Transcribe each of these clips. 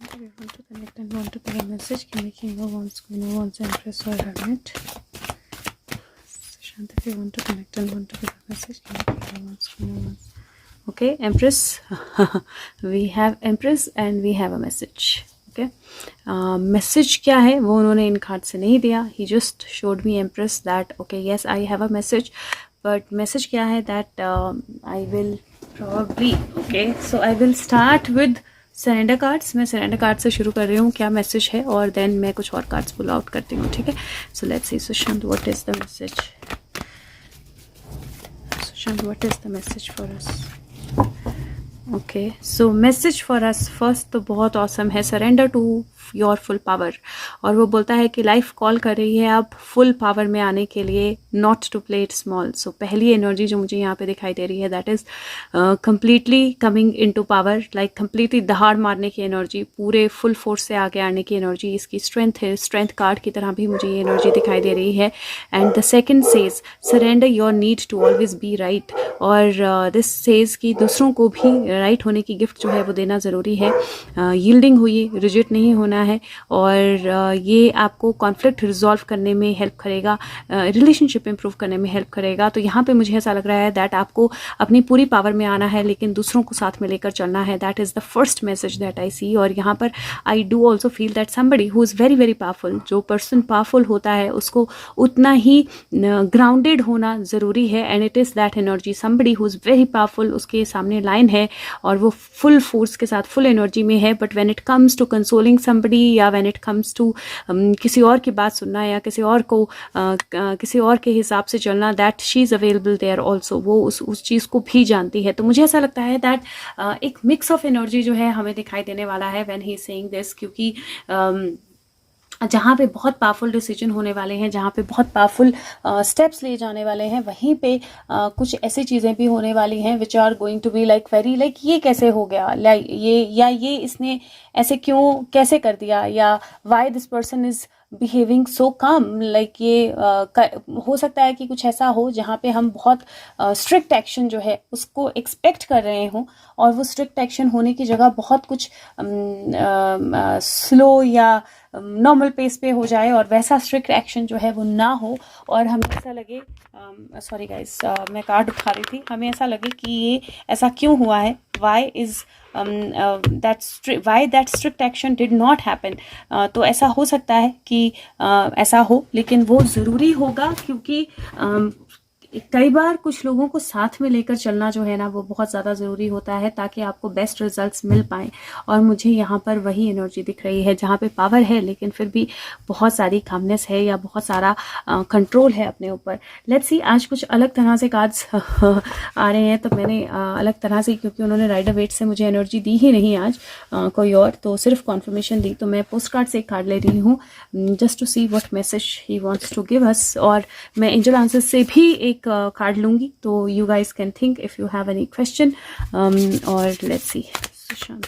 Do you want to connect and want to give a message? Give me King of Wands, Queen of Wands, Empress or Hermit. Shanti, if you want to connect and want to give a message, give me King of Wands, Queen of Wands. Okay, Empress. We have Empress and we have a message. Okay, message क्या है वो उन्होंने इन card से नहीं दिया. He just showed me Empress that okay, yes, I have a message, but message क्या है that I will probably okay. So I will start with surrender cards. मैं सरेंडर कार्ड से शुरू कर रही हूँ क्या मैसेज है, और देन मैं कुछ और कार्ड्स पुल आउट करती हूँ. ठीक है, so let's see. Sushant, what is the message? Sushant, what is the message for us? Okay, so message for us first तो बहुत ऑसम है. Surrender to your full power. और वो बोलता है कि लाइफ कॉल कर रही है अब फुल पावर में आने के लिए, not to play it small. So पहली एनर्जी जो मुझे यहाँ पे दिखाई दे रही है that is completely coming into power, like completely दहाड़ मारने की एनर्जी, पूरे फुल फोर्स से आगे आने की एनर्जी. इसकी स्ट्रेंथ है, स्ट्रेंथ कार्ड की तरह भी मुझे ये एनर्जी दिखाई दे रही है. And the second says surrender your need to always be right. और दिस सेज कि दूसरों को भी राइट होने की गिफ्ट जो है वो देना ज़रूरी है. यील्डिंग हुई, रिजिड नहीं होना है. और ये आपको कॉन्फ्लिक्ट रिजॉल्व करने में हेल्प करेगा, रिलेशनशिप इंप्रूव करने में हेल्प करेगा. तो यहाँ पे मुझे ऐसा लग रहा है दैट आपको अपनी पूरी पावर में आना है, लेकिन दूसरों को साथ में लेकर चलना है. That is the first message that I see. और यहाँ पर I do also feel that somebody who is very very powerful. जो पर्सन पावरफुल होता है उसको उतना ही ग्राउंडेड होना ज़रूरी है. And it is that energy. Somebody who is very powerful, उसके सामने लाइन है और वो फुल फोर्स के साथ फुल एनर्जी में है. But when it comes to consoling somebody या व्हेन इट कम्स टू किसी और की बात सुनना या किसी और को किसी और के हिसाब से चलना, that she is available there also. वो उस चीज़ को भी जानती है. तो मुझे ऐसा लगता है दैट एक मिक्स ऑफ एनर्जी जो है हमें दिखाई देने वाला है when he is saying this. क्योंकि जहाँ पे बहुत पावरफुल डिसीजन होने वाले हैं, जहाँ पे बहुत पावरफुल स्टेप्स लिए जाने वाले हैं, वहीं पे कुछ ऐसी चीज़ें भी होने वाली हैं which are going to be like very like ये कैसे हो गया, लाइक ये इसने ऐसे क्यों कैसे कर दिया, या why this person is behaving so calm. Like ये हो सकता है कि कुछ ऐसा हो जहाँ पे हम बहुत स्ट्रिक्ट एक्शन जो है उसको एक्सपेक्ट कर रहे हों, और वो स्ट्रिक्ट एक्शन होने की जगह बहुत कुछ स्लो या नॉर्मल पेस पे हो जाए, और वैसा स्ट्रिक्ट एक्शन जो है वो ना हो. और हमें ऐसा लगे, सॉरी गाइस, मैं कार्ड उठा रही थी, हमें ऐसा लगे कि ये ऐसा क्यों हुआ है, why that strict action did not happen. तो ऐसा हो सकता है कि ऐसा हो, लेकिन वो ज़रूरी होगा क्योंकि कई बार कुछ लोगों को साथ में लेकर चलना जो है ना वो बहुत ज़्यादा ज़रूरी होता है ताकि आपको बेस्ट रिजल्ट्स मिल पाएँ. और मुझे यहाँ पर वही एनर्जी दिख रही है जहाँ पे पावर है लेकिन फिर भी बहुत सारी कामनेस है या बहुत सारा कंट्रोल है अपने ऊपर. लेट्स सी, आज कुछ अलग तरह से कार्ड्स आ रहे हैं, तो मैंने अलग तरह से, क्योंकि उन्होंने राइडर वेट से मुझे एनर्जी दी ही नहीं आज कोई और, तो सिर्फ कॉन्फर्मेशन दी. तो मैं पोस्ट कार्ड से एक कार्ड ले रही हूँ just to see what message he wants to give us. और मैं एंजल आंसर्स से भी एक कार्ड लूंगी, तो you guys can think if you have any question. और लेट्स सी. सुशांत,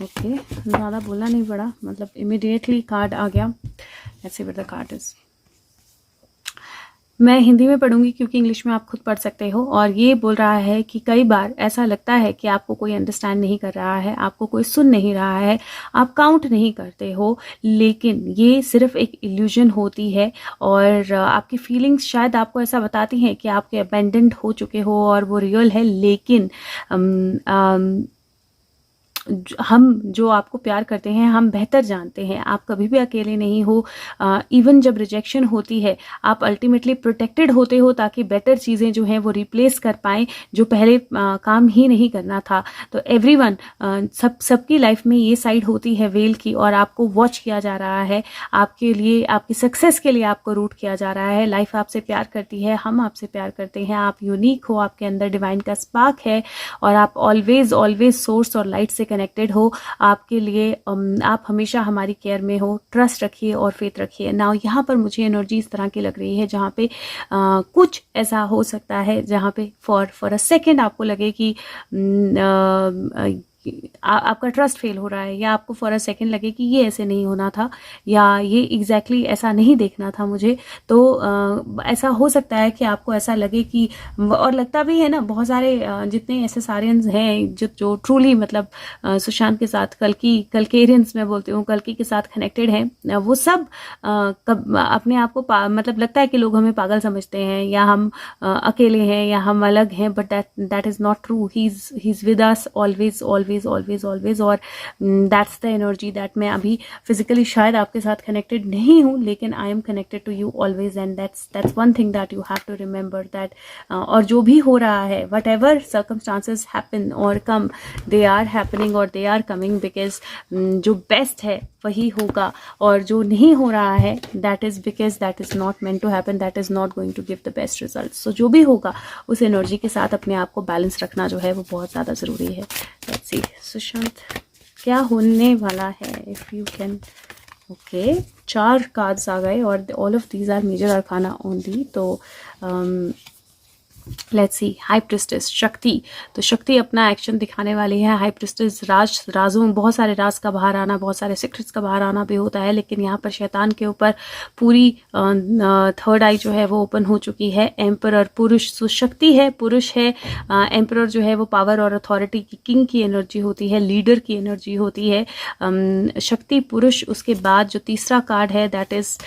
ओके, ज़्यादा बोलना नहीं पड़ा, मतलब इमिडिएटली कार्ड आ गया. Let's see what the card is. मैं हिंदी में पढ़ूंगी क्योंकि इंग्लिश में आप खुद पढ़ सकते हो. और ये बोल रहा है कि कई बार ऐसा लगता है कि आपको कोई अंडरस्टैंड नहीं कर रहा है, आपको कोई सुन नहीं रहा है, आप काउंट नहीं करते हो, लेकिन ये सिर्फ एक इल्यूजन होती है. और आपकी फीलिंग्स शायद आपको ऐसा बताती हैं कि आपके अबेंडेंड हो चुके हो और वो रियल है. लेकिन हम जो आपको प्यार करते हैं हम बेहतर जानते हैं, आप कभी भी अकेले नहीं हो. इवन जब रिजेक्शन होती है आप अल्टीमेटली प्रोटेक्टेड होते हो ताकि बेटर चीज़ें जो हैं वो रिप्लेस कर पाएँ जो पहले काम ही नहीं करना था. तो एवरीवन, सबकी लाइफ में ये साइड होती है वेल की, और आपको वॉच किया जा रहा है, आपके लिए, आपकी सक्सेस के लिए आपको रूट किया जा रहा है. लाइफ आपसे प्यार करती है, हम आपसे प्यार करते हैं, आप यूनिक हो, आपके अंदर डिवाइन का स्पार्क है, और आप ऑलवेज ऑलवेज सोर्स और लाइट से कनेक्टेड हो. आपके लिए आप हमेशा हमारी केयर में हो. ट्रस्ट रखिए और फेथ रखिए. नाउ यहाँ पर मुझे एनर्जी इस तरह की लग रही है जहाँ पे कुछ ऐसा हो सकता है जहाँ पे फॉर अ सेकेंड आपको लगे कि आपका ट्रस्ट फेल हो रहा है, या आपको फॉर अ सेकेंड लगे कि ये ऐसे नहीं होना था, या ये एग्जैक्टली ऐसा नहीं देखना था मुझे, तो ऐसा हो सकता है कि आपको ऐसा लगे कि, और लगता भी है ना, बहुत सारे जितने ऐसे सारियंस हैं जो ट्रूली मतलब सुशांत के साथ कल्केरियंस मैं बोलती हूँ, कल्कि के साथ कनेक्टेड हैं, वो सब अपने आप को मतलब लगता है कि लोग हमें पागल समझते हैं, या हम अकेले हैं, या हम अलग हैं, but that is not true. He is with us always always always always. और दैट्स द एनर्जी दैट मैं अभी फिजिकली शायद आपके साथ कनेक्टेड नहीं हूँ, लेकिन I am connected to you always, and that's one thing that you have to remember that. और जो भी हो रहा है, वट एवर सर्कमस्टांसेस हैपन और कम, दे आर हैपनिंग और दे आर कमिंग, बिकॉज जो बेस्ट है वही होगा, और जो नहीं हो रहा है that is because that is not meant to happen, that is not going to give the best result. So जो भी होगा उस एनर्जी के साथ अपने आप को बैलेंस रखना जो है वो बहुत ज़्यादा ज़रूरी है. लेट्स सी सुशांत क्या होने वाला है, if you can. Okay, 4 cards आ गए और all of these are major arcana only. तो let's see, high priestess Shakti. तो शक्ति अपना एक्शन दिखाने वाली है. हाई प्रिस्टेस राजों, बहुत सारे राज का बाहर आना, बहुत सारे सीक्रेट्स का बाहर आना भी होता है, लेकिन यहाँ पर शैतान के ऊपर पूरी थर्ड आई जो है वो ओपन हो चुकी है. एम्परर पुरुष, तो शक्ति है, पुरुष है. एम्परर जो है वो पावर और अथॉरिटी की, किंग की एनर्जी होती है, लीडर की एनर्जी होती है. शक्ति पुरुष. उसके बाद जो तीसरा कार्ड है that is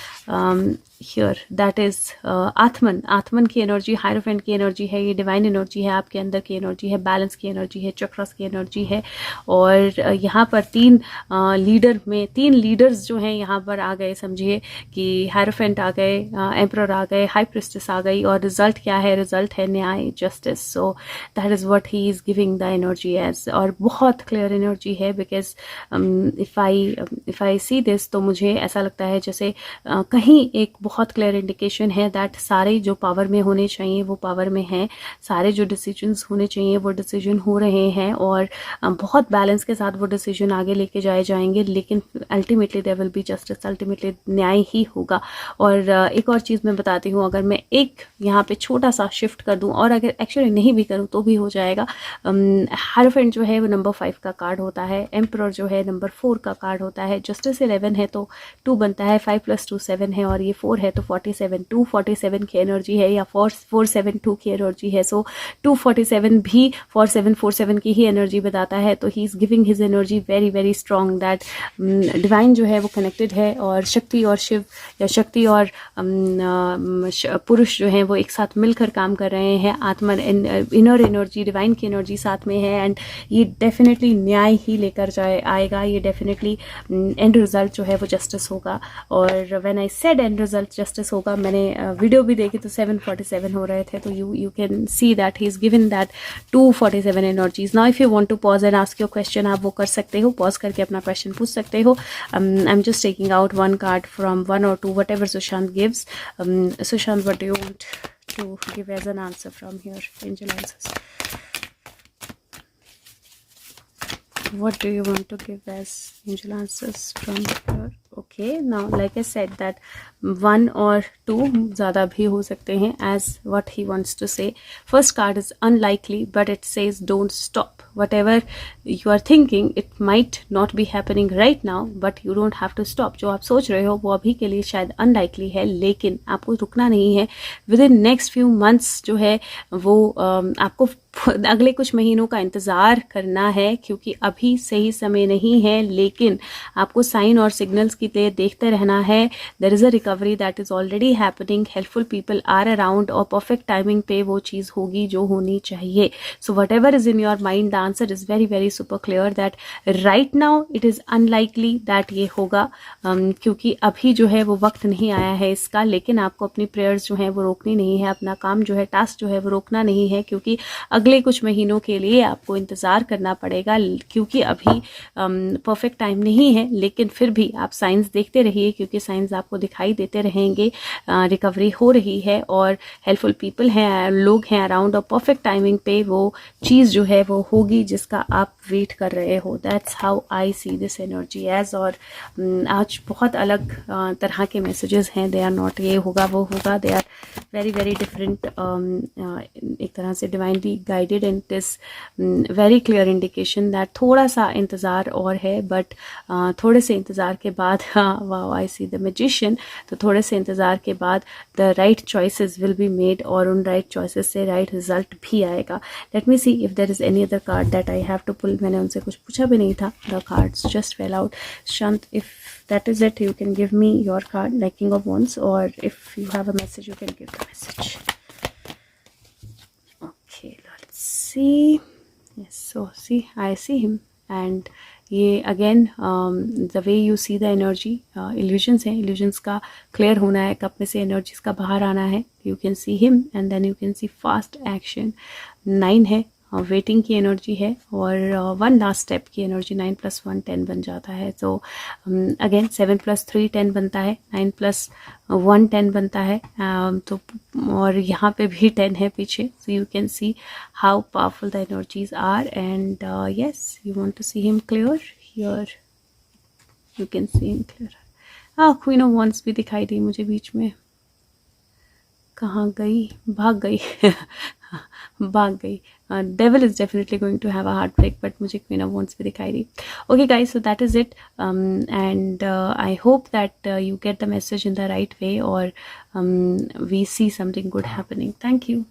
here, that is आत्मन. आत्मन की एनर्जी, हायरोफेंट की एनर्जी है, ये डिवाइन एनर्जी है, आपके अंदर की एनर्जी है, बैलेंस की एनर्जी है, चक्रस की एनर्जी है. और यहाँ पर 3 लीडर्स जो हैं यहाँ पर आ गए. समझिए कि हायरोफेंट आ गए, एम्परर आ गए, हाई प्रिस्टेस आ गई, और रिजल्ट क्या है? रिजल्ट है न्याय, justice. So that is what he is giving the energy as. और बहुत क्लियर एनर्जी है, because if I see this, तो मुझे ऐसा लगता है जैसे कहीं एक बहुत क्लियर इंडिकेशन है दैट सारे जो पावर में होने चाहिए वो पावर में हैं, सारे जो डिसीजंस होने चाहिए वो डिसीजन हो रहे हैं, और बहुत बैलेंस के साथ वो डिसीजन आगे लेके जाए जाएंगे. लेकिन ultimately there will be justice, ultimately न्याय ही होगा. और एक और चीज़ मैं बताती हूँ, अगर मैं एक यहाँ पे छोटा सा शिफ्ट कर दूँ, और अगर एक्चुअली नहीं भी करूँ तो भी हो जाएगा. हायरोफेंट जो है वो नंबर 5 का कार्ड होता है, एम्परर जो है नंबर 4 का कार्ड होता है, जस्टिस 11 है तो 2 बनता है, 5 + 2 7 है, और ये 4 है तो 47. 247 की एनर्जी है, या 472 की एनर्जी है. सो 247 भी 4747 की ही एनर्जी बताता है. तो ही is giving his energy very very strong, that divine जो है वो कनेक्टेड है, और शक्ति और शिव, या शक्ति और पुरुष जो है वो एक साथ मिलकर काम कर रहे हैं. आत्मा, इनर एनर्जी, डिवाइन की एनर्जी साथ में है, एंड ये डेफिनेटली न्याय ही लेकर आएगा. ये डेफिनेटली एंड रिजल्ट जो है वो जस्टिस होगा. और when I said and result justice होगा, मैंने वीडियो भी देखी तो 747 हो रहे थे, तो you can see that he is given that 247 energies. Now if you want to pause and ask your question, आप वो कर सकते हो, पॉज करके अपना क्वेश्चन पूछ सकते हो. I am just taking out 1 card from 1 or 2 whatever Sushant gives. Sushant, what do you want to give as an answer from here? Angel answers. What do you want to give as angel answers from here? Okay, now like I said that 1 or 2 ज़्यादा भी हो सकते हैं, as what he wants to say. First card is unlikely, but it says don't stop. Whatever you are thinking, it might not be happening right now, but you don't have to stop. जो आप सोच रहे हो वो अभी के लिए शायद unlikely है, लेकिन आपको रुकना नहीं है. Within next few months जो है वो आपको अगले कुछ महीनों का इंतज़ार करना है, क्योंकि अभी सही समय नहीं है, लेकिन आपको साइन और सिग्नल्स की लिए देखते रहना है. There is a recovery that is already happening, helpful people are around, और परफेक्ट टाइमिंग पे वो चीज़ होगी जो होनी चाहिए. So whatever is in your mind, the answer is very very super clear that right now it is unlikely that ये होगा, क्योंकि अभी जो है वो वक्त नहीं आया है इसका. लेकिन आपको अपनी प्रेयर्स जो है वो रोकनी नहीं है, अपना काम जो है, टास्क जो है वो रोकना नहीं है, क्योंकि अगले कुछ महीनों के लिए आपको इंतज़ार करना पड़ेगा, क्योंकि अभी परफेक्ट टाइम नहीं है. लेकिन फिर भी आप साइन साइंस देखते रहिए, क्योंकि साइंस आपको दिखाई देते रहेंगे, रिकवरी हो रही है और हेल्पफुल पीपल हैं, लोग हैं अराउंड, और परफेक्ट टाइमिंग पे वो चीज़ जो है वो होगी जिसका आप वेट कर रहे हो. That's how I see this energy as. और आज बहुत अलग तरह के मैसेजेस हैं. दे आर नॉट ये होगा वो होगा, they are very very different, एक तरह से divinely guided, and it is very clear indication that थोड़ा सा इंतज़ार और है, बट थोड़े से इंतज़ार के बाद, wow I see the magician, तो थोड़े से इंतज़ार के बाद the right choices will be made, और उन राइट चॉइसेस से राइट रिजल्ट भी आएगा. Let me see if there is any other card that I have to pull. मैंने उनसे कुछ पूछा भी नहीं था. The cards just fell out. शांत, if that is it, you can give me your card, like King of Wands, or if you have a message, you can give the message. Okay, let's see. Yes, so see, I see him, and ये again the way you see the energy, illusions हैं, illusions का clear होना है, cup में से energies का बाहर आना है. You can see him and then you can see fast action. 9 है, वेटिंग की एनर्जी है, और 1 लास्ट स्टेप की एनर्जी. 9 + 1 10 बन जाता है. तो अगेन 7 + 3 10 बनता है, 9 + 1 10 बनता है. तो और यहाँ पे भी 10 है पीछे. So you can see how powerful the energies are, and yes, you want to see him clear here. You can see him clear. Queen of wands भी दिखाई दी मुझे बीच में. कहाँ गई? भाग गई. भाग गई. Devil is definitely going to have a heartbreak, but मुझे Queen of Wands भी दिखाई दी. Okay guys, so that is it, and I hope that you get the message in the right way, or we see something good happening. Thank you.